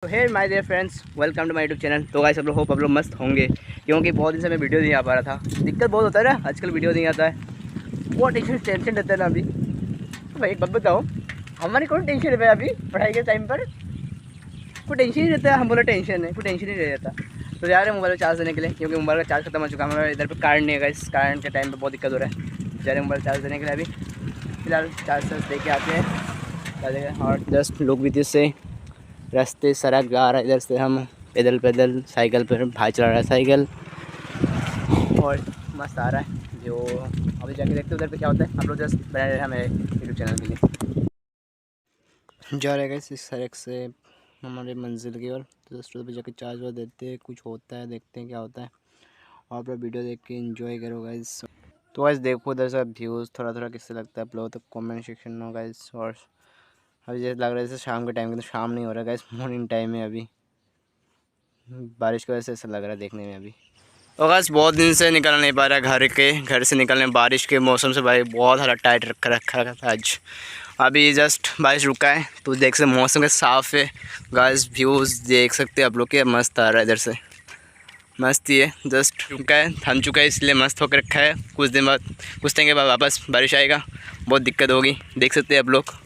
तो hey my dear friends, welcome to my YouTube channel. तो guys सब लोग होप आप लोग मस्त होंगे, क्योंकि बहुत दिन से मैं वीडियो नहीं आ पा रहा था। दिक्कत बहुत होता है ना, आजकल वीडियो नहीं आता है, बहुत टेंशन रहता है ना अभी। तो भाई एक बात बताओ, हमारी कौन टेंशन है भाई? अभी पढ़ाई के टाइम पर कोई टेंशन नहीं रहता है। हम बोला टेंशन है, कोई टेंशन नहीं रहता। तो जा रहे हैं मोबाइल चार्ज देने के लिए, क्योंकि मोबाइल का चार्ज खत्म हो चुका है। हमारे इधर पर कार्ड नहीं है, इस कारण के टाइम पर बहुत दिक्कत हो रहा है। जा रहे हैं मोबाइल चार्ज देने के लिए। अभी फिलहाल चार्ज दे के आते हैं और जस्ट लोग भी से रास्ते सड़क आ रहा है, इधर से हम पैदल साइकिल पर भाई चला रहा है साइकिल, और मस्त आ रहा है। जो अभी जाके देखते हैं उधर पे क्या होता है। आप लोग जस्ट बने रहे हमें यूट्यूब चैनल के लिए। जा रहे हैं इस सड़क से हमारे मंजिल की ओर। तो जस्ट उधर पे जाके चार्ज वार्ज देते हैं, कुछ होता है देखते हैं क्या होता है, और आप लोग वीडियो देख के एंजॉय करो गाइस। तो गाइस देखो उधर से व्यूज़ थोड़ा किससे लगता है आप लोग, तो कमेंट सेक्शन में गाइस। और अभी जैसे लग रहा है जैसे शाम के टाइम, तो शाम नहीं हो रहा है गाइस, मॉर्निंग टाइम है अभी। बारिश की वजह से ऐसा लग रहा है देखने में अभी। तो बस बहुत दिन से निकल नहीं पा रहा घर से निकलने। बारिश के मौसम से भाई बहुत हालत टाइट रखा था आज। अभी जस्ट बारिश रुका है, तो देख सकते मौसम का साफ़ है गाइस। व्यूज़ देख सकते हैं आप लोग के, मस्त आ रहा है इधर से। मस्त ही है, जस्ट रुका है, थम चुका है, इसलिए मस्त होकर रखा है। कुछ दिन के बाद वापस बारिश आएगा, बहुत दिक्कत होगी, देख सकते हैं आप लोग।